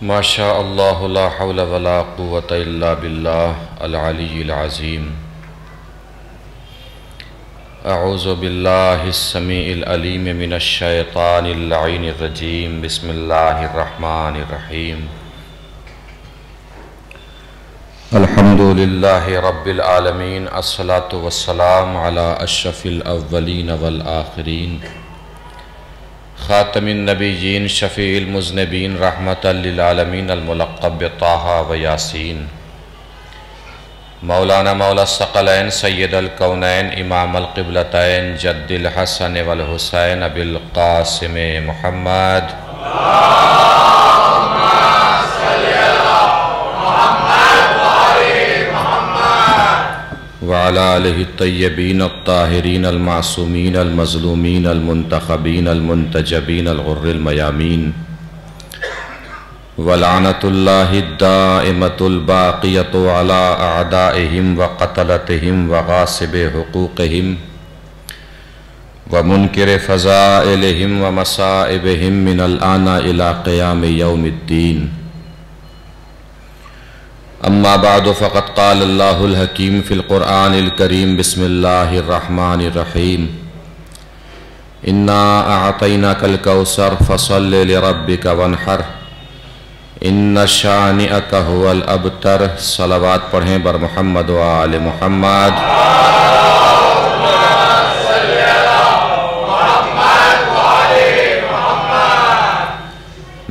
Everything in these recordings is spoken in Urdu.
ماشاء اللہ لا حول ولا قوة الا باللہ العلی العظیم۔ اعوذ باللہ السمیع العلیم من الشیطان اللعین الرجیم۔ بسم اللہ الرحمن الرحیم۔ الحمد للہ رب العالمین، الصلاة والسلام علی اشرف الاولین والآخرین، خاتم النبیین شفیع المذنبین، رحمۃ للعالمین، الملقب بطٰہٰ و یاسین، مولانا مولا الثقلین سید الکونین، امام القبلتین، جد الحسن والحسین ابی القاسم محمد وعلى آلہ الطیبین الطاہرین المعصومین المظلومین المنتخبین المنتجبین الغر المیامین، ولعنۃ اللہ الدائمۃ الباقیۃ علی اعدائہم وقتلتہم وغاصب حقوقہم ومنکر فضائلہم ومصائبہم من الآن الی قیام یوم الدین۔ اما بعد فقد قال اللہ الحکیم فی القرآن الکریم۔ بسم اللہ الرحمن الرحیم۔ انا اعطیناک الکوثر فصل لربک وانحر ان شانئک هو الابتر۔ صلوات پڑھیں بر محمد و آل محمد۔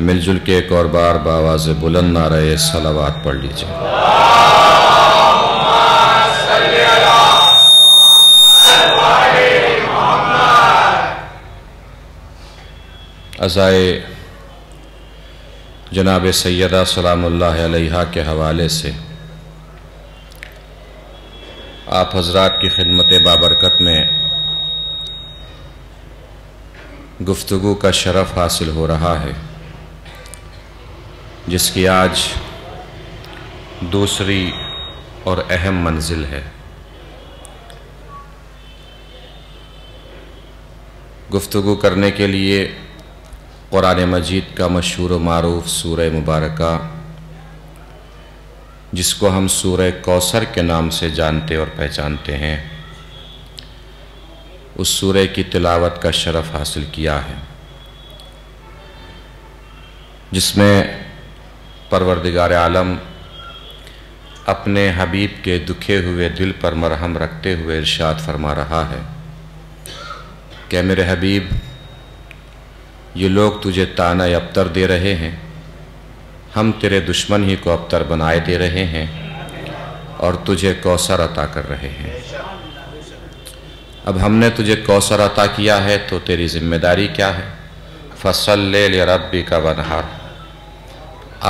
مل جل کے ایک اور بار بآواز بلند نعرہ صلوات پڑھ لیجئے۔ عزائے جناب سیدہ سلام اللہ علیہا کے حوالے سے آپ حضرات کی خدمت بابرکت میں گفتگو کا شرف حاصل ہو رہا ہے، جس کی آج دوسری اور اہم منزل ہے۔ گفتگو کرنے کے لیے قرآن مجید کا مشہور و معروف سورہ مبارکہ، جس کو ہم سورہ کوثر کے نام سے جانتے اور پہچانتے ہیں، اس سورہ کی تلاوت کا شرف حاصل کیا ہے، جس میں پروردگار عالم اپنے حبیب کے دکھے ہوئے دل پر مرہم رکھتے ہوئے ارشاد فرما رہا ہے کہ میرے حبیب، یہ لوگ تجھے طعنہ ابتر دے رہے ہیں، ہم تیرے دشمن ہی کو ابتر بنائے دے رہے ہیں اور تجھے کوثر عطا کر رہے ہیں۔ اب ہم نے تجھے کوثر عطا کیا ہے تو تیری ذمہ داری کیا ہے؟ فَصَلِّ لِرَبِّكَ وَانْحَرْ،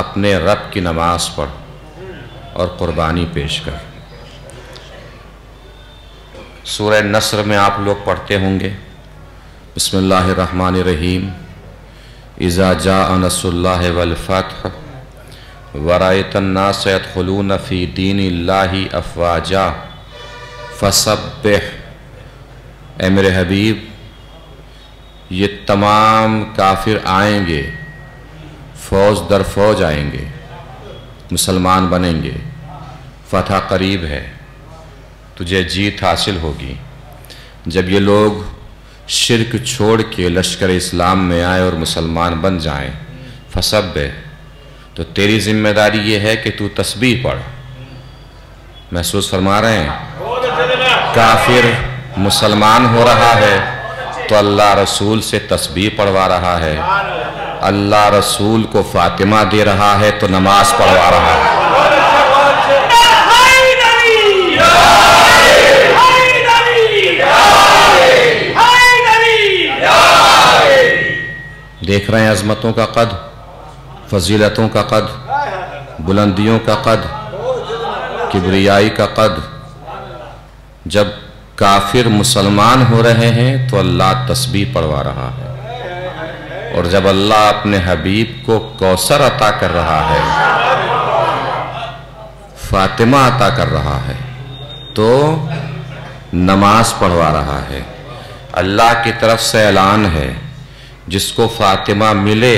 اپنے رب کی نماز پڑھ اور قربانی پیش کر۔ سورہ نصر میں آپ لوگ پڑھتے ہوں گے، بسم اللہ الرحمن الرحیم، اذا جاء نصر اللہ والفتح ورأیت الناس يدخلون فی دین اللہ افواجا فسبح۔ اے میرے حبیب، یہ تمام کافر آئیں گے، فوج در فوج آئیں گے، مسلمان بنیں گے، فتح قریب ہے، تجھے جیت حاصل ہوگی۔ جب یہ لوگ شرک چھوڑ کے لشکر اسلام میں آئے اور مسلمان بن جائیں، فسبح، تو تیری ذمہ داری یہ ہے کہ تو تسبیح پڑھ۔ محسوس فرما رہے ہیں؟ کافر مسلمان ہو رہا ہے تو اللہ رسول سے تسبیح پڑھوا رہا ہے، اللہ رسول کو فاطمہ دے رہا ہے تو نماز پڑھوا رہا ہے۔ دیکھ رہے ہیں عظمتوں کا قد، فضیلتوں کا قد، بلندیوں کا قد، کبریائی کا قد۔ جب کافر مسلمان ہو رہے ہیں تو اللہ تسبیح پڑھوا رہا ہے، اور جب اللہ اپنے حبیب کو کوثر عطا کر رہا ہے، فاطمہ عطا کر رہا ہے، تو نماز پڑھوا رہا ہے۔ اللہ کی طرف سے اعلان ہے، جس کو فاطمہ ملے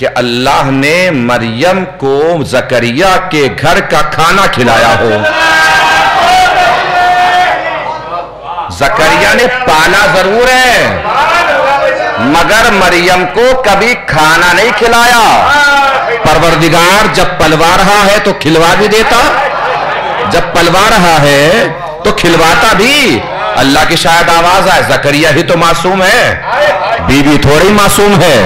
کہ اللہ نے مریم کو زکریا کے گھر کا کھانا کھلایا ہو. زکریا نے پالا ضرور ہے مگر مریم کو کبھی کھانا نہیں کھلایا. پروردگار جب پلوا رہا ہے تو کھلوا بھی دیتا، جب پلوا رہا ہے تو کھلواتا بھی. اللہ کی شاید آواز آئے زکریا ہی تو معصوم ہے، بیوی تھوڑی معصوم ہے.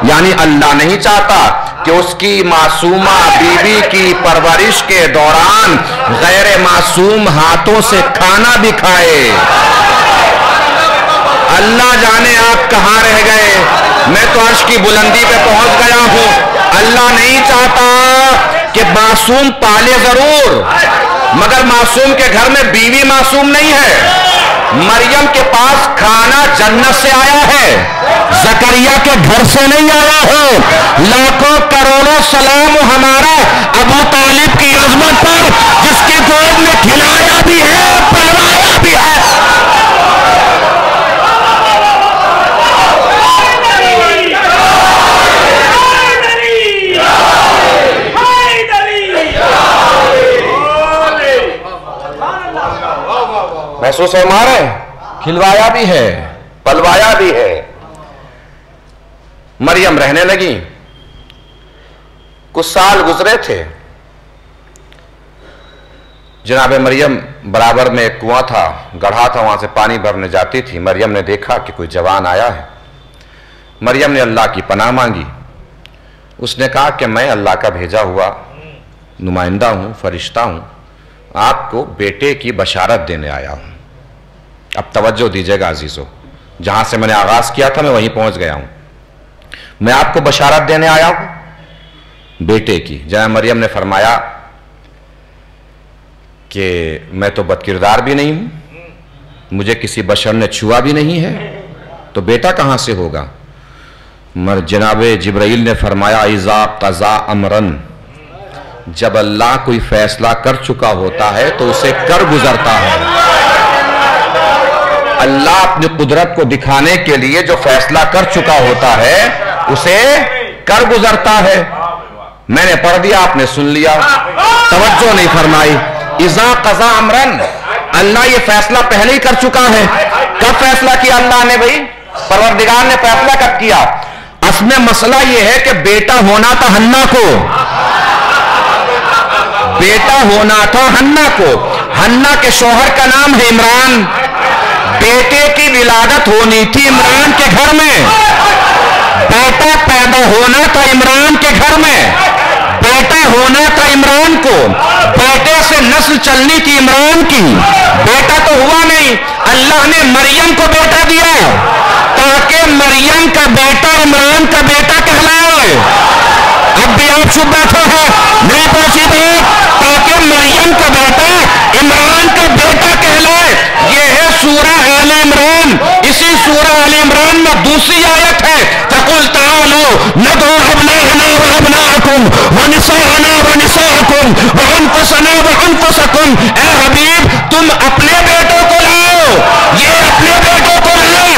یعنی اللہ نہیں چاہتا کہ اس کی معصومہ بیوی کی پرورش کے دوران غیر معصوم ہاتھوں سے کھانا بھی کھائے. اللہ جانے آپ کہاں رہ گئے، میں تو عرش کی بلندی پہ پہنچ گیا ہوں. اللہ نہیں چاہتا کہ معصوم پالے ضرور مگر معصوم کے گھر میں بیوی معصوم نہیں ہے. مریم کے پاس کھانا جنت سے آیا ہے، زکریا کے گھر سے نہیں آیا ہے. لاکھوں کروڑوں سلام ہمارا ابو طالب کی عظمت پر جس کی گود میں کھلایا بھی ہے پلوایا بھی ہے. محسوس ہے ہمارے، کھلوایا بھی ہے پلوایا بھی ہے. مریم رہنے لگی. کچھ سال گزرے تھے. جناب مریم برابر میں ایک کنواں تھا، گڑھا تھا، وہاں سے پانی بھرنے جاتی تھی. مریم نے دیکھا کہ کوئی جوان آیا ہے. مریم نے اللہ کی پناہ مانگی. اس نے کہا کہ میں اللہ کا بھیجا ہوا نمائندہ ہوں، فرشتہ ہوں، آپ کو بیٹے کی بشارت دینے آیا ہوں. اب توجہ دیجیے گا عزیزو، جہاں سے میں نے آغاز کیا تھا میں وہیں پہنچ گیا ہوں. میں آپ کو بشارت دینے آیا ہوں بیٹے کی. جناب مریم نے فرمایا کہ میں تو بد کردار بھی نہیں ہوں، مجھے کسی بشر نے چھوا بھی نہیں ہے، تو بیٹا کہاں سے ہوگا؟ جناب جبرائیل نے فرمایا اذا قضا امرن، جب اللہ کوئی فیصلہ کر چکا ہوتا ہے تو اسے کر گزرتا ہے. اللہ اپنی قدرت کو دکھانے کے لیے جو فیصلہ کر چکا ہوتا ہے اسے کر گزرتا ہے. میں نے پڑھ دیا، آپ نے سن لیا، توجہ نہیں فرمائی. اذا قضا امرن، اللہ یہ فیصلہ پہلے ہی کر چکا ہے. کب فیصلہ کیا اللہ نے؟ بھائی پروردگار نے فیصلہ کب کیا؟ اصل میں مسئلہ یہ ہے کہ بیٹا ہونا تھا حنا کو، بیٹا ہونا تھا حنا کو. حنا کے شوہر کا نام ہے عمران. بیٹے کی ولادت ہونی تھی عمران کے گھر میں. بیٹا پیدا ہونا تھا عمران کے گھر میں. بیٹا ہونا تھا عمران کو. بیٹے سے نسل چلنی تھی عمران کی. بیٹا تو ہوا نہیں. اللہ نے مریم کو بیٹا دیا تاکہ مریم کا بیٹا عمران کا بیٹا کہلائے. اب بھی آپ چپ بیٹھے ہیں، نہیں پہنچی بات، تاکہ مریم کا بیٹا عمران کا بیٹا کہلائے. یہ ہے سورہ آل عمران. اسی سورہ آل عمران میں دوسری آیت ہے فَقُلْ تَعَالُوا نَدْعُ أَبْنَاءَنَا وَأَبْنَاءَكُمْ وَنِسَاءَنَا وَنِسَاءَكُمْ وَأَنفُسَنَا وَأَنفُسَكُمْ. اے حبیب تم اپنے بیٹوں کو لاؤ، یہ اپنے بیٹوں کو لاؤ.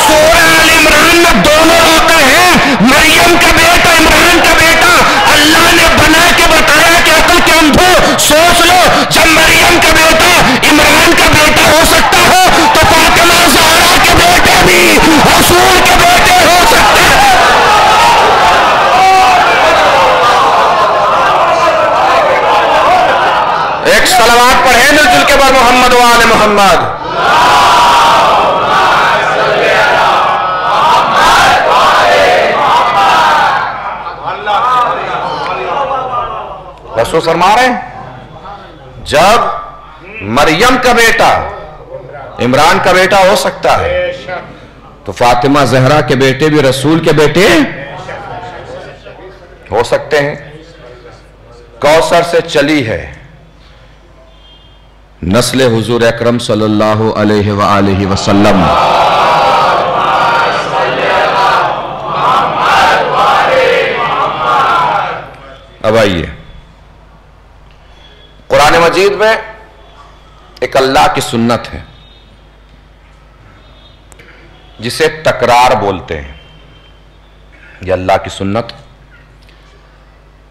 سورہ آل عمران میں دونوں آتا ہے، مریم کا بیٹا عمران کا بیٹا. اللہ نے بنا کے بتایا کہ عقل کے اندھو سوچ لو، جب مریم کا بیٹا عمران کا بیٹا ہو سکتا ہو تو فاطمہ زہرا کے بیٹے بھی رسول کے بیٹے ہو سکتے ہیں. ایک صلوات پڑھیں مل جل کے بر محمد و آل محمد. رسول فرما رہے ہیں جب مریم کا بیٹا عمران کا بیٹا ہو سکتا ہے تو فاطمہ زہرا کے بیٹے بھی رسول کے بیٹے ہو سکتے ہیں. کوثر سے چلی ہے نسل حضور اکرم صلی اللہ علیہ وآلہ وسلم. اب آئیے قرآن مجید میں ایک اللہ کی سنت ہے جسے تکرار بولتے ہیں. یہ اللہ کی سنت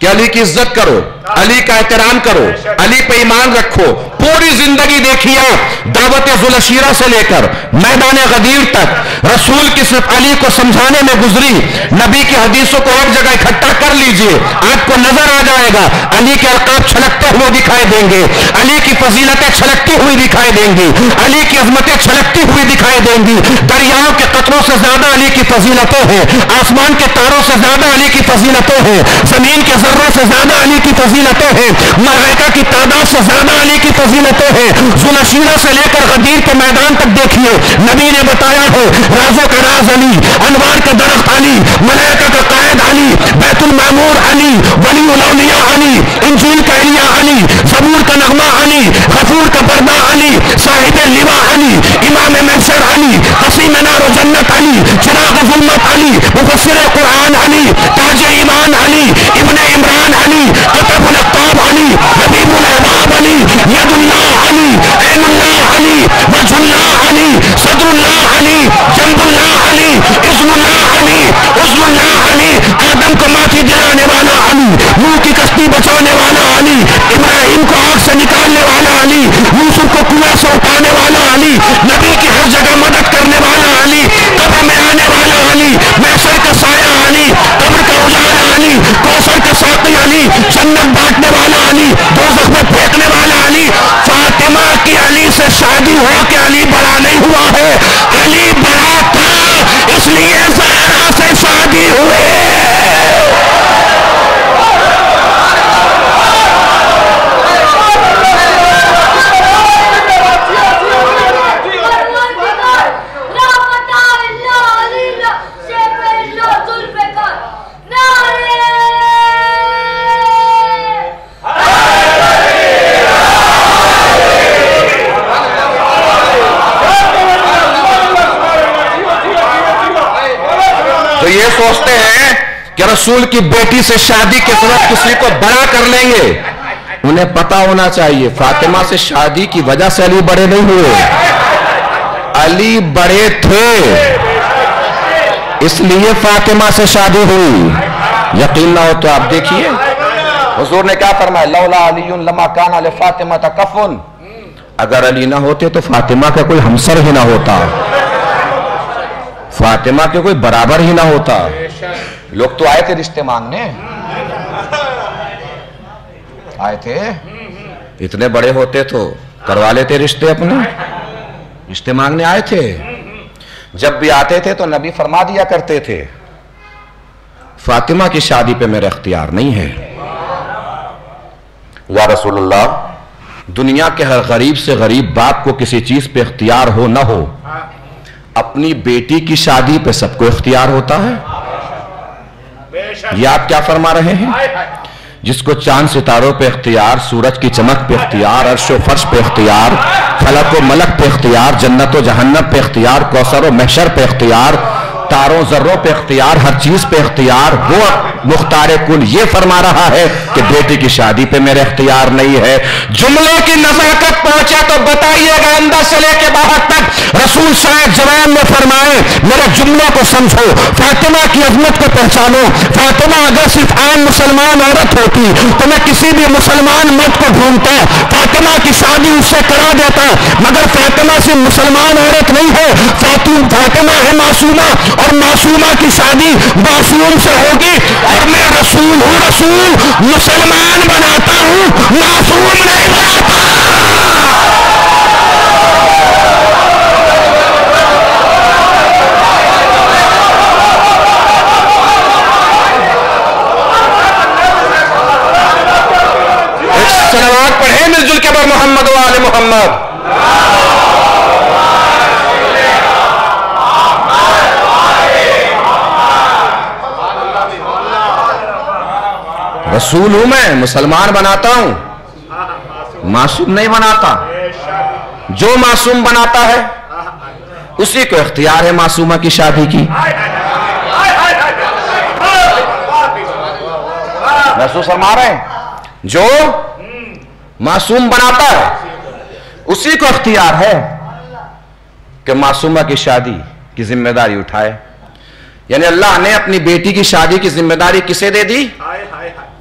کہ علی کی عزت کرو، علی کا احترام کرو، علی پہ ایمان رکھو. پوری زندگی دیکھیے آپ، دعوت ذوالشیرہ سے لے کر میدان غدیر تک رسول کی صرف علی کو سمجھانے میں گزری. نبی کی حدیثوں کو ایک جگہ اکٹھا کر لیجئے، آپ کو نظر آ جائے گا علی کے القاب چھلکتے ہوئے دکھائی دیں گے، علی کی فضیلتیں چھلکتی ہوئی دکھائی دیں گی، علی کی عظمتیں چھلکتی ہوئی دکھائی دیں گی. دریاؤں کے قطروں سے زیادہ علی کی فضیلتیں ہیں، آسمان کے تاروں سے زیادہ علی کی فضیلتیں ہیں، زمین کے ذروں سے زیادہ علی کی فضیلتیں ہیں، ملائکہ کی تعداد سے زیادہ علی کی فضیلتیں ہیں. ذوالشیرہ سے لے کر غدیر کے میدان تک دیکھیے، نبی نے بتایا ہے رازوں کا راز علی، انوار کا درخت علی، ملائکہ کا قائد علی، بیت المعمور علی، ولی الاولیاء علی، انجیل کا الیاء علی، زبور کا نغمہ علی، غفور کا پردہ علی، صاحب لواء علی، امام محشر علی، قسیم نار و جنت علی، چراغ ظلمت علی، مفسر قرآن علی، تاج ایمان علی، ابن عمران علی، قطب الاقطاب علی، حبیب العباب علی، ید اللہ علی، عین اللہ علی، وجہ اللہ علی، صدر اللہ علی، جنب اللہ علی، اذن اللہ علی، عزم اللہ علی، آدم کو ماتھی دلانے والا علی، نوح کی کشتی بچانے والا علی، ابراہیم کو آگ سے نکالنے والا علی، یوسف کو کنویں سے اٹھانے والا علی، نبی کی ہر جگہ مدد کرنے والا علی، قبر میں آنے والا علی، محشر کا سایہ علی، قبر کا اجالا علی، کوثر کا ساقی علی، جنت بانٹنے والا علی، دوزخ میں پھینکنے والا علی. فاطمہ کی علی سے شادی ہو کہ علی بڑا نہیں ہوا ہے، علی بڑا تھا اس لیے زہرا سے شادی ہوئے. تو یہ سوچتے ہیں کہ رسول کی بیٹی سے شادی کے سبب کسی کو بڑا کر لیں گے. انہیں پتا ہونا چاہیے فاطمہ سے شادی کی وجہ سے علی بڑے نہیں ہوئے، علی بڑے تھے اس لیے فاطمہ سے شادی ہوئی. یقین نہ ہو تو آپ دیکھیے حضور نے کیا فرمایا، لولا علی لما کان لفاطمہ کفن، اگر علی نہ ہوتے تو فاطمہ کا کوئی ہمسر ہی نہ ہوتا، فاطمہ کے کوئی برابر ہی نہ ہوتا. لوگ تو آئے تھے رشتے مانگنے، آئے تھے، اتنے بڑے ہوتے تو کروا لیتے رشتے، اپنے رشتے مانگنے آئے تھے. جب بھی آتے تھے تو نبی فرما دیا کرتے تھے فاطمہ کی شادی پہ میرا اختیار نہیں ہے. یا رسول اللہ، دنیا کے ہر غریب سے غریب باپ کو کسی چیز پہ اختیار ہو نہ ہو، اپنی بیٹی کی شادی پہ سب کو اختیار ہوتا ہے. یہ آپ کیا فرما رہے ہیں؟ جس کو چاند ستاروں پہ اختیار، سورج کی چمک پہ اختیار، عرش و فرش پہ اختیار، فلک و ملک پہ اختیار، جنت و جہنم پہ اختیار، کوثر و محشر پہ اختیار، تاروں ذروں پہ اختیار، ہر چیز پہ اختیار، وہ مختار کل یہ فرما رہا ہے کہ بیٹی کی شادی پہ میرے اختیار نہیں ہے. جملوں کی نزاکت پہنچے تو بتائیے گا اندر سے لے کے باہر تک. رسول شاید جوان میں فرمائے میرے جملوں کو سمجھو، فاطمہ کی عظمت کو پہچانو. فاطمہ اگر صرف عام مسلمان عورت ہوتی تو میں کسی بھی مسلمان مرد کو ڈھونڈتا، فاطمہ کی شادی اس سے کرا دیتا. مگر فاطمہ صرف مسلمان عورت نہیں ہے، فاطمہ ہے معصومہ، اور معصومہ کی شادی معصوم سے ہوگی. اور میں رسول ہوں، رسول مسلمان بناتا ہوں، معصوم نہیں بناتا. ایک صلوات پڑھیں مل جل کے بر محمد و آل محمد. رسول ہوں، میں مسلمان بناتا ہوں، معصوم نہیں بناتا. جو معصوم بناتا ہے اسی کو اختیار ہے معصومہ کی شادی کی. محسوس فرما رہے ہیں، جو معصوم بناتا ہے اسی کو اختیار ہے کہ معصومہ کی شادی کی ذمہ داری اٹھائے. یعنی اللہ نے اپنی بیٹی کی شادی کی ذمہ داری کسے دے دی؟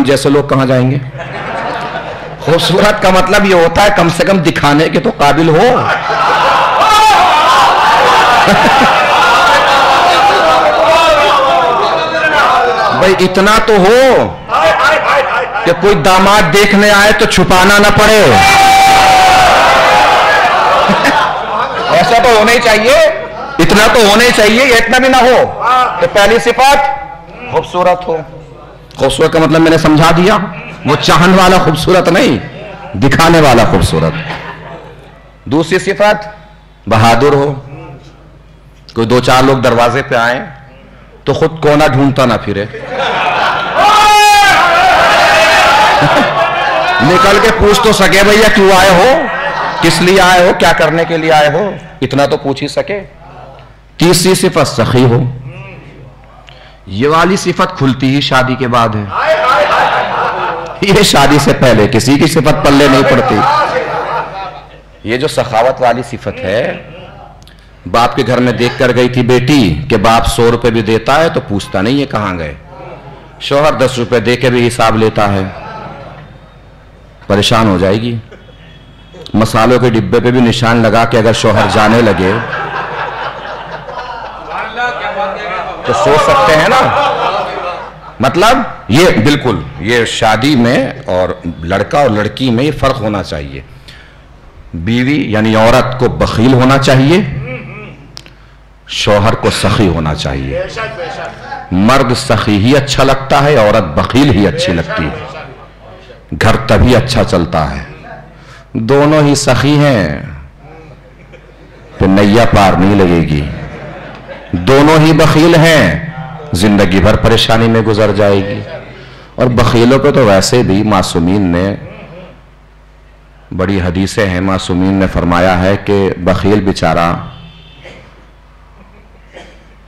ہم جیسے لوگ کہاں جائیں گے؟ خوبصورت کا مطلب یہ ہوتا ہے کم سے کم دکھانے کے تو قابل ہو. بھائی اتنا تو ہو کہ کوئی داماد دیکھنے آئے تو چھپانا نہ پڑے. ایسا تو ہونا ہی چاہیے, اتنا تو ہونا ہی چاہیے, یہ اتنا بھی نہ ہو. تو پہلی صفت خوبصورت ہو. خوبصورت کا مطلب میں نے سمجھا دیا, وہ چاہن والا خوبصورت نہیں, دکھانے والا خوبصورت. دوسری صفت بہادر ہو. کوئی دو چار لوگ دروازے پہ آئیں تو خود کونا ڈھونڈتا نہ پھرے, نکل کے پوچھ تو سکے بھیا کیوں آئے ہو, کس لیے آئے ہو, کیا کرنے کے لیے آئے ہو, اتنا تو پوچھ ہی سکے. تیسری صفت سخی ہو. یہ والی صفت کھلتی ہی شادی کے بعد ہے, یہ شادی سے پہلے کسی کی صفت پلے نہیں پڑتی. یہ جو سخاوت والی صفت ہے, باپ کے گھر میں دیکھ کر گئی تھی بیٹی کہ باپ 100 روپے بھی دیتا ہے تو پوچھتا نہیں ہے کہاں گئے, شوہر 10 روپے دے کے بھی حساب لیتا ہے, پریشان ہو جائے گی. مسالوں کے ڈبے پہ بھی نشان لگا کہ اگر شوہر جانے لگے تو سوچ سکتے ہیں نا. مطلب یہ بالکل یہ شادی میں اور لڑکا اور لڑکی میں یہ فرق ہونا چاہیے. بیوی یعنی عورت کو بخیل ہونا چاہیے, شوہر کو سخی ہونا چاہیے. مرد سخی ہی اچھا لگتا ہے, عورت بخیل ہی اچھی لگتی ہے. گھر تبھی اچھا چلتا ہے. دونوں ہی سخی ہیں تو نیا پار نہیں لگے گی. دونوں ہی بخیل ہیں, زندگی بھر پریشانی میں گزر جائے گی. اور بخیلوں کو تو ویسے بھی معصومین نے بڑی حدیثیں ہیں, معصومین نے فرمایا ہے کہ بخیل بیچارہ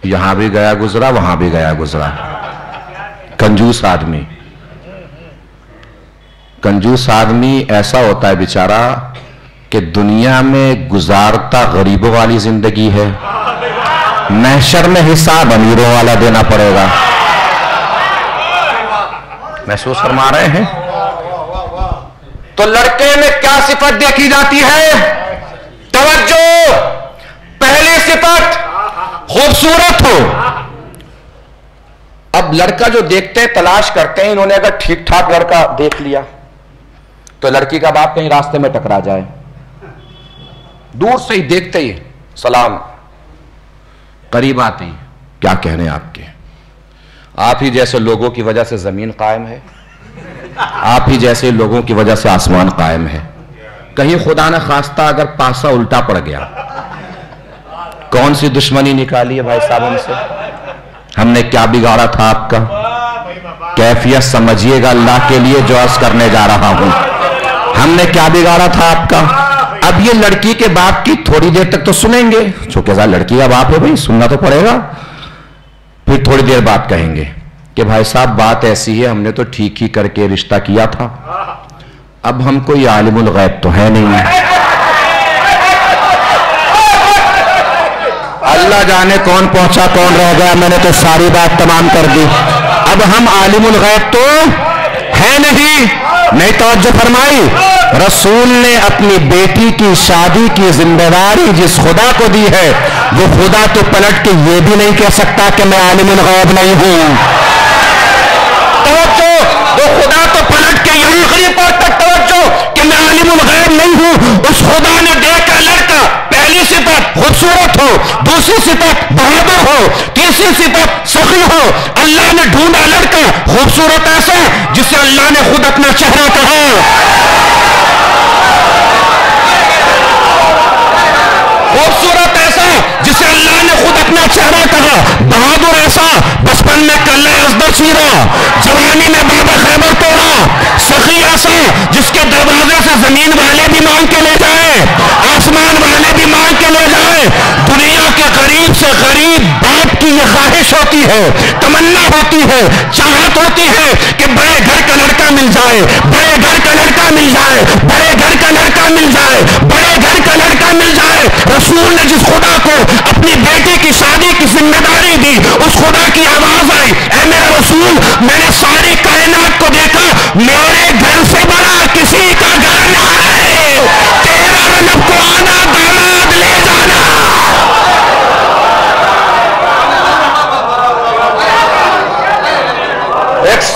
یہاں بھی گیا گزرا وہاں بھی گیا گزرا. کنجوس آدمی, کنجوس آدمی ایسا ہوتا ہے بیچارہ کہ دنیا میں گزارتا غریبوں والی زندگی ہے, محشر میں حساب امیروں والا دینا پڑے گا. محسوس فرما رہے ہیں؟ تو لڑکے میں کیا صفت دیکھی جاتی ہے؟ توجہ. پہلی صفت خوبصورت ہو. اب لڑکا جو دیکھتے ہیں تلاش کرتے ہیں, انہوں نے اگر ٹھیک ٹھاک لڑکا دیکھ لیا تو لڑکی کا باپ کہیں راستے میں ٹکرا جائے, دور سے ہی دیکھتے ہی سلام, قریب آتے ہی کیا کہنے آپ کے, آپ ہی جیسے لوگوں کی وجہ سے زمین قائم ہے, آپ ہی جیسے لوگوں کی وجہ سے آسمان قائم ہے. کہیں خدا نہ خواستہ اگر پاسا الٹا پڑ گیا, کون سی دشمنی نکالی ہے بھائی صاحب ہم سے, ہم نے کیا بگاڑا تھا آپ کا؟ کیفیت سمجھیے گا اللہ کے لیے جو عرض کرنے جا رہا ہوں. ہم نے کیا بگاڑا تھا آپ کا؟ اب یہ لڑکی کے باپ کی تھوڑی دیر تک تو سنیں گے, چونکہ لڑکی کا باپ ہے بھائی سننا تو پڑے گا. پھر تھوڑی دیر بعد کہیں گے کہ بھائی صاحب بات ایسی ہے, ہم نے تو ٹھیک ہی کر کے رشتہ کیا تھا, اب ہم کوئی عالم الغیب تو ہے نہیں, اللہ جانے کون پہنچا کون رہ گیا, میں نے تو ساری بات تمام کر دی. اب ہم عالم الغیب تو ہے نہیں. نہیں توجہ فرمائی. رسول نے اپنی بیٹی کی شادی کی ذمہ داری جس خدا کو دی ہے, وہ خدا تو پلٹ کے یہ بھی نہیں کہہ سکتا کہ میں عالم الغیب نہیں ہوں. توجہ, وہ خدا تو پلٹ کے یہی غریب پر تک توجہ کہ میں عالم الغیب نہیں ہوں. اس خدا نے دیکھا لڑکا, پہلی صفت خوبصورت ہو, دوسری صفت بہادر ہو, تیسری صفت سخی ہو. اللہ نے ڈھونڈا لڑکا خوبصورت ایسا جسے اللہ نے خود اپنا چہرہ کہا, خوبصورت ایسا جسے اللہ نے خود اپنا چہرہ کہا, بہادر ایسا بچپن میں کلہ ازدر چیرا, جوانی میں بابا خیبر توڑا, سخی ایسا جس کے دروازے سے زمین والے بھی مانگ کے لے جائے, آسمان والے بھی مانگ کے لے جائے. دنیا کے غریب سے غریب باپ کی یہ خواہش ہوتی ہے, تمنا ہوتی ہے, چاہت ہوتی ہے کہ بڑے گھر کا لڑکا مل جائے, بڑے گھر کا لڑکا مل جائے, بڑے گھر کا لڑکا مل جائے, بڑے گھر کا لڑکا مل جائے. رسول نے جس خدا کو اپنی بیٹی کی شادی کی ذمہ داری دی, اس خدا کی آواز آئی, اے میرا رسول, میں نے ساری کائنات کو دیکھا,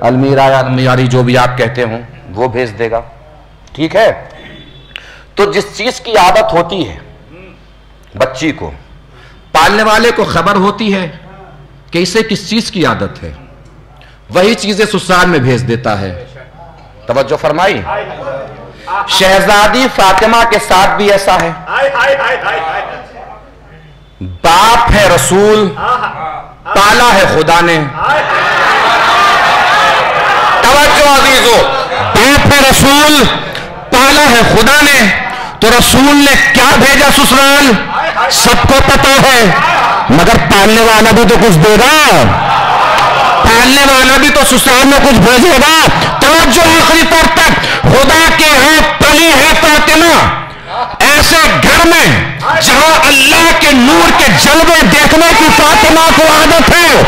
المیرا یا المیاری جو بھی آپ کہتے ہوں وہ بھیج دے گا، ٹھیک ہے؟ تو جس چیز کی عادت ہوتی ہے بچی کو، پالنے والے کو خبر ہوتی ہے کہ اسے کس چیز کی عادت ہے، وہی چیزیں سسرال میں بھیج دیتا ہے۔ توجہ فرمائی؟ شہزادی فاطمہ کے ساتھ بھی ایسا ہے۔ باپ ہے رسول، پالا ہے خدا نے۔ توجہ عزیزو، باپ ہے رسول، پالا ہے خدا نے، تو رسول نے کیا بھیجا سسرال سب کو پتا ہے، مگر پالنے والا بھی تو کچھ دے گا، پالنے والا بھی تو سسرال میں کچھ بھیجے گا۔ توجہ آخری طور تک، خدا کے ہاں پلی ہے فاطمہ ایسے گھر میں جہاں اللہ کے نور کے جلوے دیکھنے کی فاطمہ کو عادت ہے۔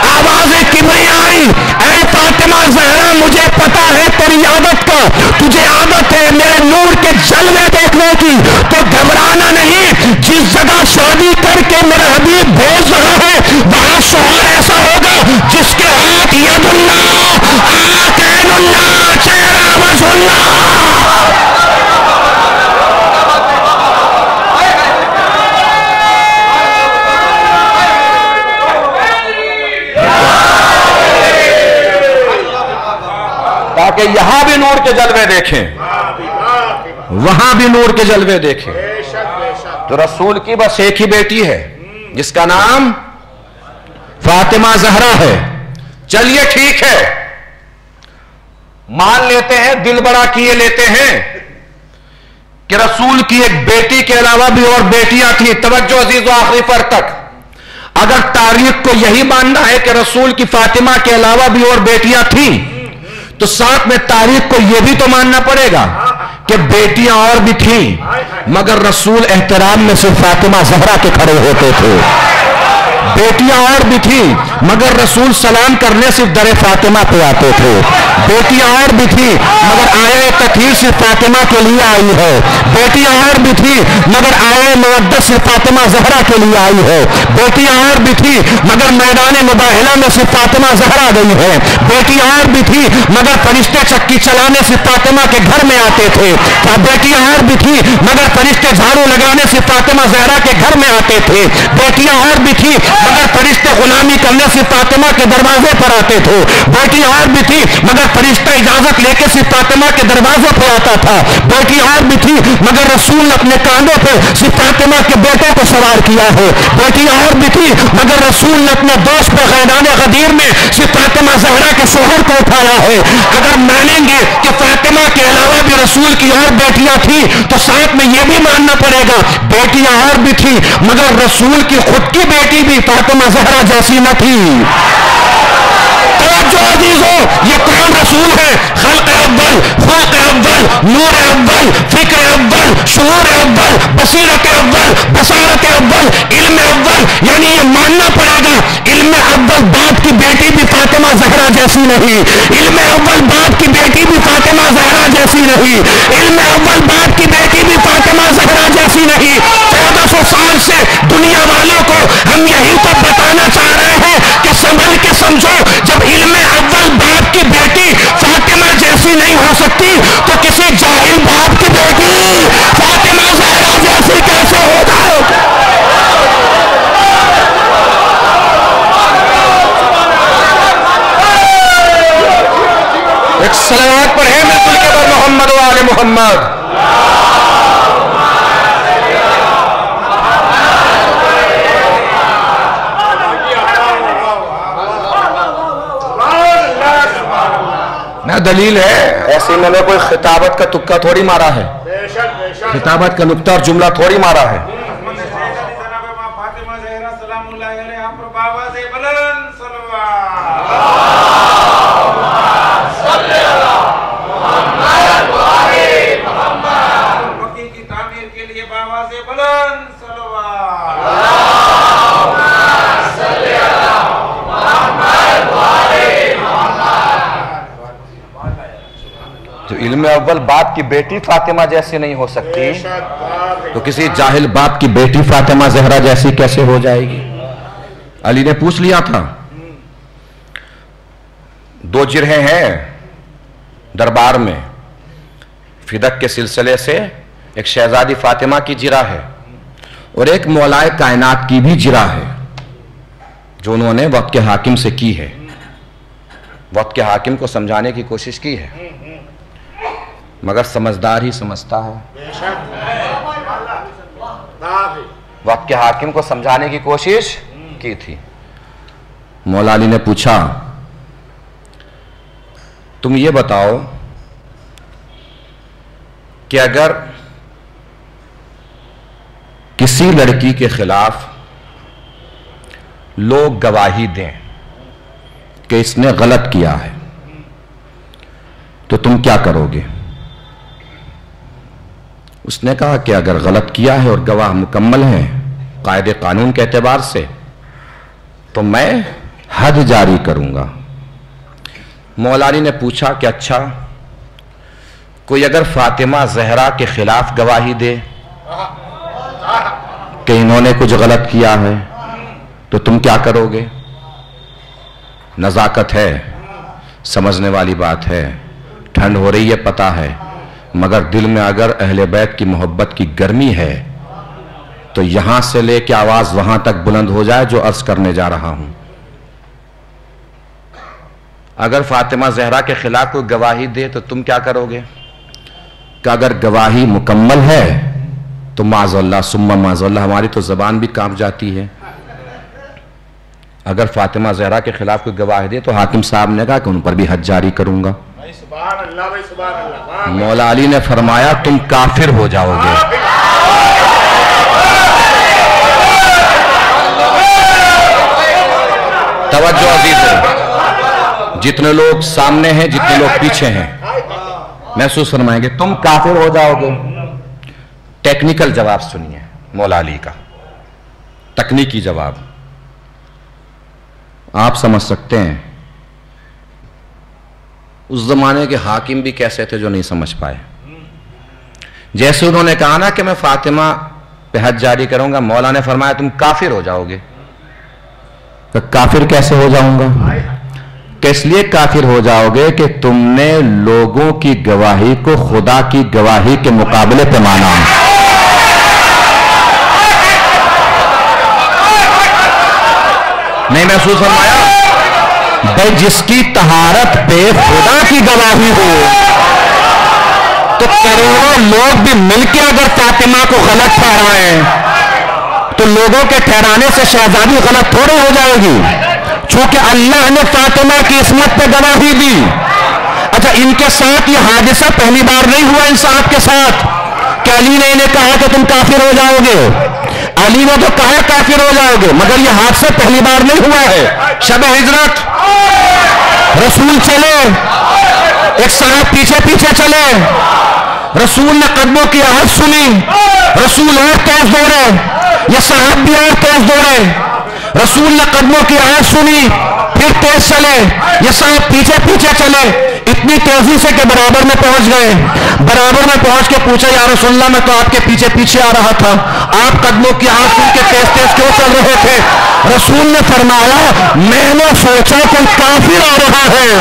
آوازیں کبریاں آئی، اے فاطمہ زہرا مجھے پتا ہے تیری عادت کا، تجھے عادت ہے میرے نور کے جلوے دیکھنے کی، تو گھبرانا نہیں، جس جگہ شادی کر کے میرا حبیب بھیج رہا ہے وہاں شوہر ایسا ہوگا جس کے ہاتھ ید اللہ، آتین اللہ، چہرہ وجہ اللہ۔ کہ یہاں بھی نور کے جلوے دیکھیں، وہاں بھی نور کے جلوے دیکھیں۔ تو رسول کی بس ایک ہی بیٹی ہے جس کا نام فاطمہ زہرا ہے۔ چلیے ٹھیک ہے، مان لیتے ہیں، دل بڑا کیے لیتے ہیں کہ رسول کی ایک بیٹی کے علاوہ بھی اور بیٹیاں تھیں۔ توجہ عزیزو آخری پر تک، اگر تاریخ کو یہی ماننا ہے کہ رسول کی فاطمہ کے علاوہ بھی اور بیٹیاں تھیں، تو ساتھ میں تاریخ کو یہ بھی تو ماننا پڑے گا کہ بیٹیاں اور بھی تھیں، مگر رسول احترام میں صرف فاطمہ زہرا کے کھڑے ہوتے تھے۔ بیٹیاں اور بھی تھیں مگر رسول سلام کرنے صرف در فاطمہ پہ آتے تھے۔ بیٹیاں اور بھی تھیں مگر آیہ تطہیر صرف فاطمہ کے لیے آئی ہے۔ بیٹیاں اور بھی تھیں مگر آیہ مودت صرف فاطمہ زہرا کے لیے آئی ہے۔ بیٹیاں اور بھی تھیں مگر میدان مباہلہ میں صرف فاطمہ زہرا گئی ہے۔ بیٹیاں اور بھی تھیں مگر فرشتے چکی چلانے صرف فاطمہ کے گھر میں آتے تھے۔ بیٹیاں اور بھی تھیں مگر فرشتے جھاڑو لگانے صرف فاطمہ زہرا کے گھر میں آتے تھے۔ بیٹیاں اور بھی تھیں مگر فرشتے غلامی کرنے سے فاطمہ کے دروازے پر آتے تھے۔ بیٹی اور بھی تھی مگر فرشتہ اجازت لے کے صرف فاطمہ کے دروازے پر آتا تھا۔ بیٹی اور بھی تھی مگر رسول نے اپنے کاندھوں پہ صرف فاطمہ کے بیٹے کو سوار کیا ہے۔ بیٹی اور بھی تھی مگر رسول نے اپنے دوست پہ غیدان غدیر میں صرف فاطمہ زہرا کے شوہر کو اٹھایا ہے۔ اگر مانیں گے کہ فاطمہ کے علاوہ بھی رسول کی اور بیٹیاں تھیں تو ساتھ میں یہ بھی ماننا پڑے گا بیٹیاں اور بھی تھیں مگر رسول کی خود کی بیٹی بھی فاطمہ زہرا جیسی نہ تھی۔ توجہ عزیزو، یہ کون رسول ہے؟ خلق اول، خلق اول، نور اول، فکر اول، شعور اول، بصیرت اول، بصارت اول، علم اول۔ یعنی یہ ماننا پڑے گا علم اول باپ کی بیٹی بھی فاطمہ زہرا جیسی نہیں، علم اول باپ کی بیٹی بھی فاطمہ زہرا جیسی نہیں، علم اول باپ کی بیٹی بھی فاطمہ زہرا جیسی نہیں۔ 1400 سال سے دنیا والوں کو ہم یہی تو بتانا چاہ رہے ہیں کہ سنبھل کے سمجھو، جب علم اول باپ کی بیٹی فاطمہ جیسی نہیں ہو سکتی تو کسی جاہل باپ کی بیٹی فاطمہ زہرا جیسی کیسے ہو جائے؟ ایک صلوات پڑھیں بالکل کے بر محمد و آل محمد۔ نہ دلیل ہے، ایسے میں نے کوئی خطابت کا تکہ تھوڑی مارا ہے، خطابت کا نکتہ اور جملہ تھوڑی مارا ہے۔ جو علم اول باپ کی بیٹی فاطمہ جیسی نہیں ہو سکتی تو کسی جاہل باپ کی بیٹی فاطمہ زہرا جیسی کیسے ہو جائے گی؟ علی نے پوچھ لیا تھا دو جرہیں ہیں دربار میں، فدق کے سلسلے سے ایک شہزادی فاطمہ کی جرہ ہے اور ایک مولائے کائنات کی بھی جرہ ہے جو انہوں نے وقت کے حاکم سے کی ہے، وقت کے حاکم کو سمجھانے کی کوشش کی ہے، مگر سمجھدار ہی سمجھتا ہے۔ وقت کے حاکم کو سمجھانے کی کوشش کی تھی۔ مولا علی نے پوچھا تم یہ بتاؤ کہ اگر کسی لڑکی کے خلاف لوگ گواہی دیں کہ اس نے غلط کیا ہے تو تم کیا کرو گے؟ اس نے کہا کہ اگر غلط کیا ہے اور گواہ مکمل ہیں قاعدے قانون کے اعتبار سے تو میں حد جاری کروں گا۔ مولا علی نے پوچھا کہ اچھا کوئی اگر فاطمہ زہرا کے خلاف گواہی دے کہ انہوں نے کچھ غلط کیا ہے تو تم کیا کرو گے؟ نزاکت ہے، سمجھنے والی بات ہے، ٹھنڈ ہو رہی ہے پتہ ہے، مگر دل میں اگر اہل بیت کی محبت کی گرمی ہے تو یہاں سے لے کے آواز وہاں تک بلند ہو جائے جو عرض کرنے جا رہا ہوں۔ اگر فاطمہ زہرا کے خلاف کوئی گواہی دے تو تم کیا کرو گے؟ کہ اگر گواہی مکمل ہے تو معاذ اللہ ثم معاذ اللہ، ہماری تو زبان بھی کانپ جاتی ہے، اگر فاطمہ زہرا کے خلاف کوئی گواہی دے تو حاکم صاحب نے کہا کہ ان پر بھی حد جاری کروں گا۔ مولا علی نے فرمایا تم کافر ہو جاؤ گے۔ توجہ عزیز ہے، جتنے لوگ سامنے ہیں جتنے لوگ پیچھے ہیں محسوس فرمائیں گے تم کافر ہو جاؤ گے۔ ٹیکنیکل جواب سنیے مولا علی کا، تکنیکی جواب آپ سمجھ سکتے ہیں اس زمانے کے حاکم بھی کیسے تھے جو نہیں سمجھ پائے۔ جیسے انہوں نے کہا نا کہ میں فاطمہ پہ حد جاری کروں گا، مولا نے فرمایا تم کافر ہو جاؤ گے۔ تو کافر کیسے ہو جاؤں گا؟ کہ اس لیے کافر ہو جاؤ گے کہ تم نے لوگوں کی گواہی کو خدا کی گواہی کے مقابلے پہ مانا۔ نہیں محسوس فرمایا؟ بھائی جس کی طہارت پہ خدا کی گواہی ہو تو کروڑوں لوگ بھی مل کے اگر فاطمہ کو غلط ٹھہرائیں تو لوگوں کے ٹھہرانے سے شہزادی غلط تھوڑے ہو جائے گی، چونکہ اللہ نے فاطمہ کی عصمت پہ گواہی دی۔ اچھا ان کے ساتھ یہ حادثہ پہلی بار نہیں ہوا انصاف کے ساتھ کہ علی نے انہیں کہا کہ تم کافر ہو جاؤ گے، علی نے تو کہا کافر ہو جاؤ گے، مگر یہ حادثہ پہلی بار نہیں ہوا ہے۔ شب ہجرت رسول چلے، ایک صاحب پیچھے پیچھے چلے، رسول نے قدموں کی آواز سنی، رسول اور تیز دوڑے، یہ صاحب بھی اور تیز دوڑے، رسول نے قدموں کی آواز سنی پھر تیز چلے، یہ صاحب پیچھے پیچھے چلے، اتنی تیزی سے کہ برابر میں پہنچ گئے۔ برابر میں پہنچ کے پوچھا یا رسول اللہ میں تو آپ کے پیچھے پیچھے آ رہا تھا، آپ قدموں کی آواز سن کے تیز تیز کیوں چل رہے تھے؟ رسول نے فرمایا میں نے سوچا کوئی کافر آ رہا ہے۔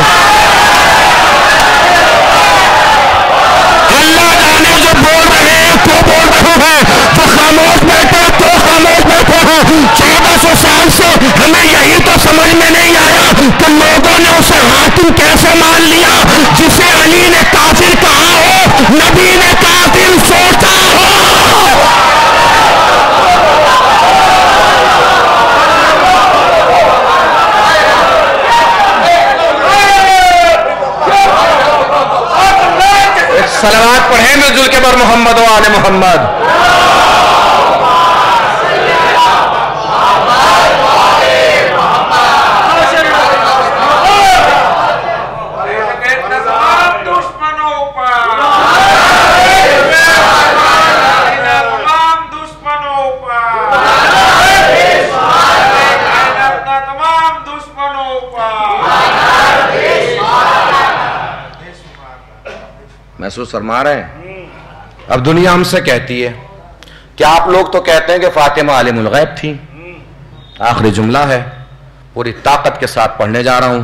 اللہ جانے جو بول رہے ہیں تو بول رہے ہیں، جو خاموش بیٹھے تو خاموش بیٹھے ہیں۔ 1400 سال سے ہمیں یہی تو سمجھ میں نہیں آیا کہ لوگوں نے اسے حاکم کیسے مان لیا جسے علی نے کافر کہا ہو، نبی نے کافر سوچا ہو۔ صلوات پڑھیں مل جل کے بر محمد و آل محمد۔ محسوس فرما رہے ہیں؟ اب دنیا ہم سے کہتی ہے کہ آپ لوگ تو کہتے ہیں کہ فاطمہ عالم الغیب تھی، آخری جملہ ہے، پوری طاقت کے ساتھ پڑھنے جا رہا ہوں،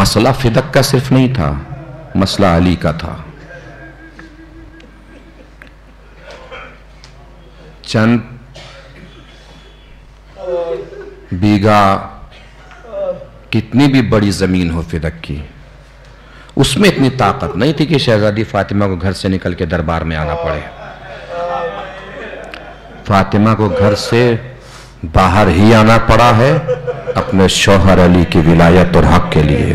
مسئلہ فدق کا صرف نہیں تھا، مسئلہ علی کا تھا. چند بیگھا کتنی بھی بڑی زمین ہو فدق کی، اس میں اتنی طاقت نہیں تھی کہ شہزادی فاطمہ کو گھر سے نکل کے دربار میں آنا پڑے. فاطمہ کو گھر سے باہر ہی آنا پڑا ہے اپنے شوہر علی کی ولایت اور حق کے لیے.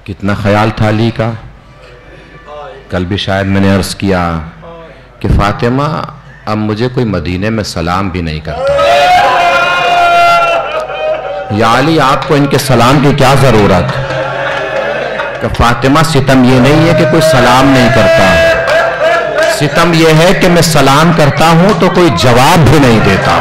کتنا خیال تھا علی کا. کل بھی شاید میں نے عرض کیا کہ فاطمہ اب مجھے کوئی مدینے میں سلام بھی نہیں کرتا. یا علی آپ کو ان کے سلام کی کیا ضرورت؟ کہ فاطمہ ستم یہ نہیں ہے کہ کوئی سلام نہیں کرتا، ستم یہ ہے کہ میں سلام کرتا ہوں تو کوئی جواب بھی نہیں دیتا.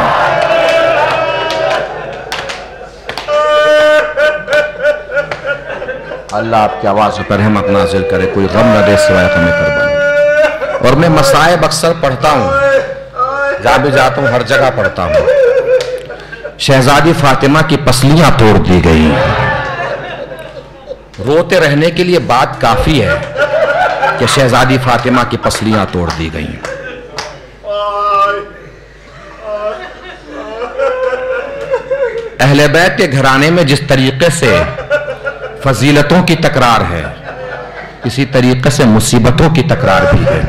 اللہ آپ کی آواز پر رحمت نازل کرے، کوئی غم نہ دے سوائے غم قربانی. اور میں مصائب اکثر پڑھتا ہوں، جہاں بھی جاتا ہوں ہر جگہ پڑھتا ہوں. شہزادی فاطمہ کی پسلیاں توڑ دی گئی. روتے رہنے کے لیے بات کافی ہے کہ شہزادی فاطمہ کی پسلیاں توڑ دی گئیں. اہل بیت کے گھرانے میں جس طریقے سے فضیلتوں کی تکرار ہے، اسی طریقے سے مصیبتوں کی تکرار بھی ہے.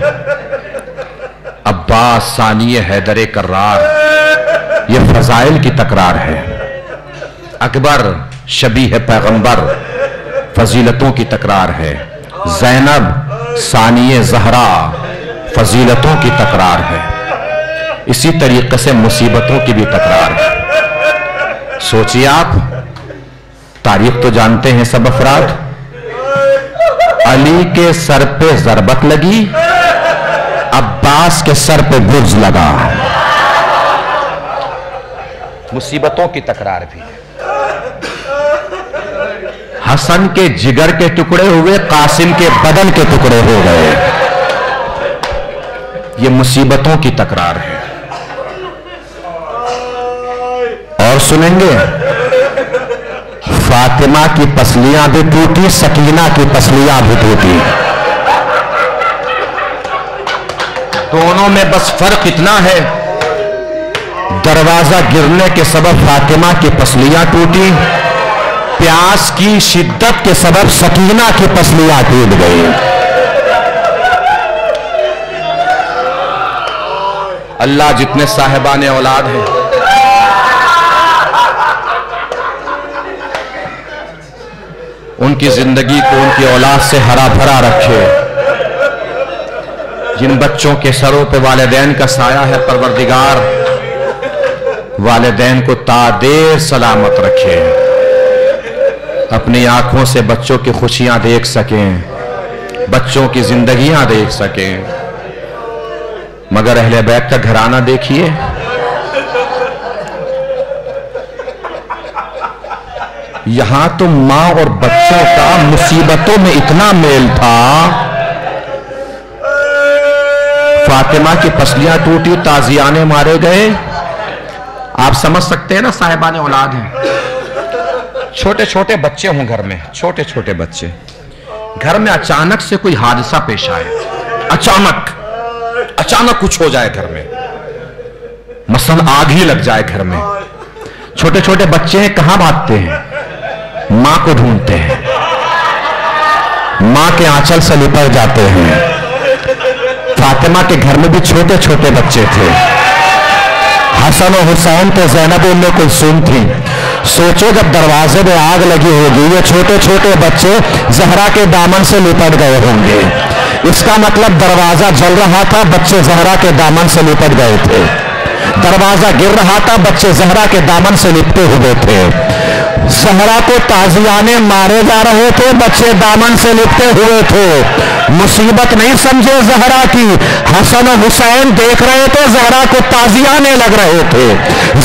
عباس ثانی حیدر کرار، یہ فضائل کی تکرار ہے. اکبر شبیہ پیغمبر، فضیلتوں کی تکرار ہے. زینب ثانی زہرا، فضیلتوں کی تکرار ہے. اسی طریقے سے مصیبتوں کی بھی تکرار ہے. سوچیے آپ، تاریخ تو جانتے ہیں سب افراد. علی کے سر پہ ضربت لگی، عباس کے سر پہ برز لگا. مصیبتوں کی تکرار بھی ہے. حسن کے جگر کے ٹکڑے ہوئے، قاسم کے بدن کے ٹکڑے ہو گئے. یہ مصیبتوں کی تکرار ہے. اور سنیں گے، فاطمہ کی پسلیاں بھی ٹوٹی، سکینہ کی پسلیاں بھی ٹوٹی. دونوں میں بس فرق اتنا ہے، دروازہ گرنے کے سبب فاطمہ کی پسلیاں ٹوٹی، پیاس کی شدت کے سبب سکینہ کی پسلیاں ٹوٹ گئی. اللہ جتنے صاحبان اولاد ہیں ان کی زندگی کو ان کی اولاد سے ہرا بھرا رکھے. جن بچوں کے سروں پہ والدین کا سایہ ہے، پروردگار والدین کو تا دیر سلامت رکھے، اپنی آنکھوں سے بچوں کی خوشیاں دیکھ سکیں، بچوں کی زندگیاں دیکھ سکیں. مگر اہل بیت کا گھرانہ دیکھیے، یہاں تو ماں اور بچوں کا مصیبتوں میں اتنا میل تھا. فاطمہ کی پسلیاں ٹوٹی، تازیانے مارے گئے. آپ سمجھ سکتے ہیں نا، صاحبان اولاد ہیں، چھوٹے چھوٹے بچے ہوں گھر میں، چھوٹے چھوٹے بچے، گھر میں اچانک سے کوئی حادثہ پیش آئے، اچانک کچھ ہو جائے گھر میں، مثلا آگ ہی لگ جائے گھر میں. چھوٹے چھوٹے بچے ہیں، کہاں بھاگتے ہیں؟ ماں کو ڈھونڈتے ہیں، ماں کے آنچل سے لپٹ جاتے ہیں. فاطمہ کے گھر میں بھی چھوٹے چھوٹے بچے تھے. حسن و حسین تو زینب ام کلثوم تھی. سوچو جب دروازے میں آگ لگی ہوگی، یہ چھوٹے چھوٹے بچے زہرا کے دامن سے لپٹ گئے ہوں گے. اس کا مطلب دروازہ جل رہا تھا، بچے زہرا کے دامن سے لپٹ گئے تھے. دروازہ گر رہا تھا، بچے زہرا کے دامن سے لپٹے ہوئے تھے. زہرا کو تازیانے مارے جا رہے تھے، بچے دامن سے لپٹے ہوئے تھے. مصیبت نہیں سمجھے زہرا کی، حسن و حسین دیکھ رہے تھے، زہرا کو تازیانے لگ رہے تھے.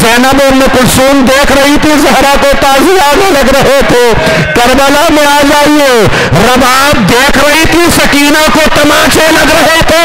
زینب ام کلثوم دیکھ رہی تھی، زہرا کو تازیانے لگ رہے تھے. کربلا میں آ جائیے، رباب دیکھ رہی تھی، سکینہ کو تماچے لگ رہے تھے.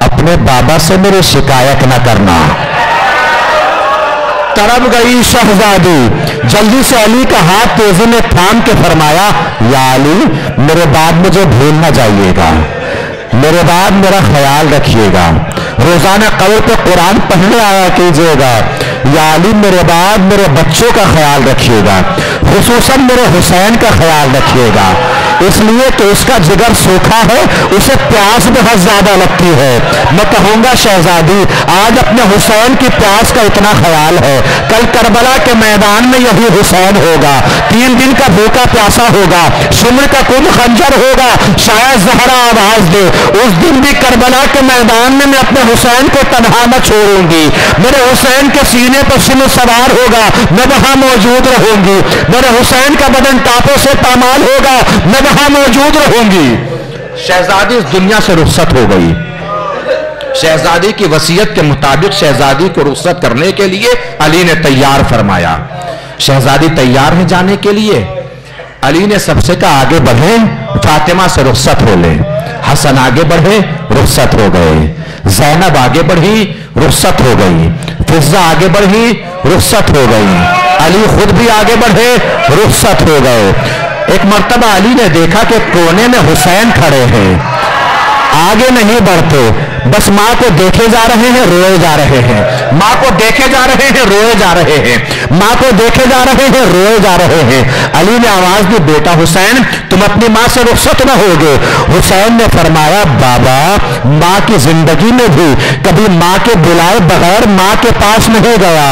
اپنے بابا سے میری شکایت نہ کرنا۔ تڑپ گئی شہزادی، جلدی سے علی کا ہاتھ تیزی میں تھام کے فرمایا، یا علی میرے بعد مجھے بھول نہ جائیے گا، میرے بعد میرا خیال رکھیے گا، روزانہ قبر پہ قرآن پڑھنے آیا کیجیے گا، یا علی میرے بعد میرے بچوں کا خیال رکھیے گا، خصوصاً میرے حسین کا خیال رکھیے گا، اس لیے کہ اس کا جگر سوکھا ہے، اسے پیاس بہت زیادہ لگتی ہے۔ میں کہوں گا شہزادی آج اپنے حسین کی پیاس کا اتنا خیال ہے، کل کربلا کے میدان میں یہی حسین ہوگا، 3 دن کا بھوکا پیاسا ہوگا، شمر کا کن خنجر ہوگا، شاید زہرا آواز دے، اس دن بھی کربلا کے میدان میں میں اپنے حسین کو تنہا نہ چھوڑوں گی، میرے حسین کے سینے پر شمر سوار ہوگا، میں وہاں موجود رہوں گی، میرے حسین کا بدن ٹاپوں سے پامال ہوگا، میں وہاں موجود رہوں گی۔ شہزادی اس دنیا سے رخصت ہو گئی۔ شہزادی کی وصیت کے مطابق شہزادی کو رخصت کرنے کے لیے علی نے تیار فرمایا۔ شہزادی تیار ہے جانے کے لیے؟ علی نے سب سے کہا آگے بڑھے، فاطمہ سے رخصت ہو لے۔ حسن آگے بڑھے، رخصت ہو گئے۔ زینب آگے بڑھی، رخصت ہو گئی۔ فضہ آگے بڑھی، رخصت ہو گئی۔ علی خود بھی آگے بڑھے، رخصت ہو گئے۔ ایک مرتبہ علی نے دیکھا کہ کونے میں حسین کھڑے ہیں، آگے نہیں بڑھتے، بس ماں کو دیکھے جا رہے ہیں، روئے جا رہے ہیں، ماں کو دیکھے جا رہے ہیں، روئے جا رہے ہیں، ماں کو دیکھے جا رہے ہیں، روئے جا رہے ہیں۔ علی نے آواز دی، بیٹا حسین تم اپنی ماں سے رخصت نہ ہوگے۔ حسین نے فرمایا، بابا ماں کی زندگی میں بھی کبھی ماں کے بلائے بغیر ماں کے پاس نہیں گیا،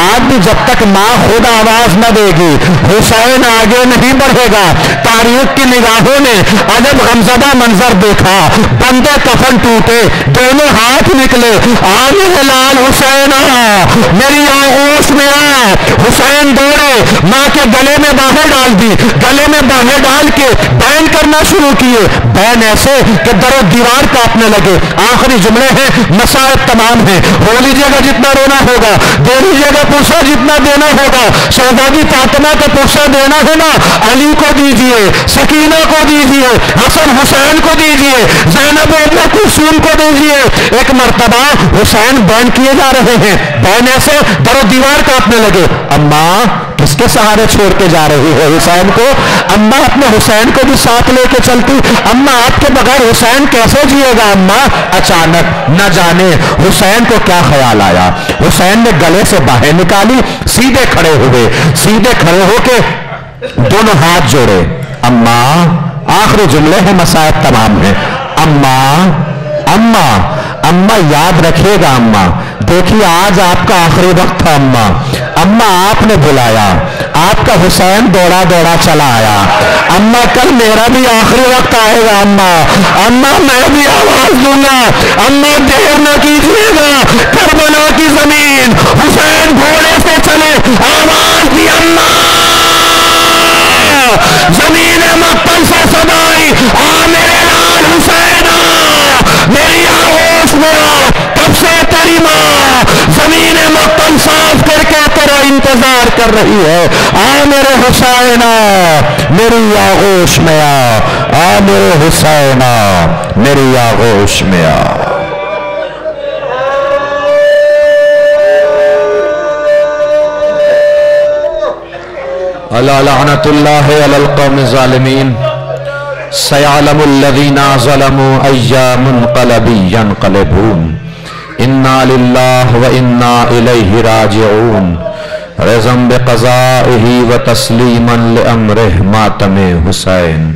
آج بھی جب تک ماں خود آواز نہ دے گی حسین آگے نہیں بڑھے گا۔ تاریخ کی نگاہوں نے عجب غمزدہ منظر دیکھا، بندے کفن ٹوٹے، دونوں ہاتھ نکلے، آ میرے لال حسین آ، میری آغوش میں آ۔ حسین دوڑے، ماں کے گلے میں باہیں ڈال دی، گلے میں باہیں ڈال کے بین کرنا شروع کیے، بین ایسے کہ در و دیوار کانپنے لگے۔ آخری جملے ہیں، مسائب تمام ہیں، رو لیجیے گا جتنا رونا ہوگا، دے لیجیے گا پرسہ جتنا دینا ہوگا۔ شہزادی فاطمہ کو پرسہ دینا ہے نا، علی کو دیجیے، سکینہ کو دیجیے، حسن حسین کو دیجیے، زینب ابن کلثوم کو دیجیے۔ ایک مرتبہ حسین بین کیے جا رہے ہیں، بین ایسے در و دیوار کانپنے لگے۔ اماں کس کے سہارے چھوڑ کے جا رہی ہے حسین کو؟ اماں اپنے حسین کو بھی ساتھ لے کے چلتی، اماں آپ کے بغیر حسین کیسے جیے گا اماں؟ اچانک نہ جانے حسین کو کیا خیال آیا، حسین نے گلے سے باہیں نکالی، سیدھے کھڑے ہوئے، سیدھے کھڑے ہو کے دونوں ہاتھ جوڑے۔ اماں، آخری جملے ہیں، مسائب تمام ہیں، اماں اماں اماں یاد رکھیے گا اماں، دیکھیے آج آپ کا آخری وقت تھا اماں، اماں آپ نے بلایا، آپ کا حسین دوڑا دوڑا چلا آیا، اماں کل میرا بھی آخری وقت آئے گا اماں، اماں میں بھی آواز دوں گا، اماں دیر نہ کیجیے گا، کربلا کی زمین، حسین گھوڑے سے چلے، آواز دی اماں، زمین مقتل سے صدائی، آ میرے لال حسین آ، میری آغوش میں آ، کب سے تیری ماں زمین مقتل صاف کر کے تیرا انتظار کر رہی ہے، آ میرے حسین آ، میری آغوش میں آ میرے حسین آ، میری آغوش میں آ۔ الا لعنت اللہ علی القوم الظالمین، سیعلم الذین ظلموا ای منقلب ینقلبون، انا للہ و انا الیہ راجعون، رضا بقضائہ و تسلیما لامرہ ماتم حسین۔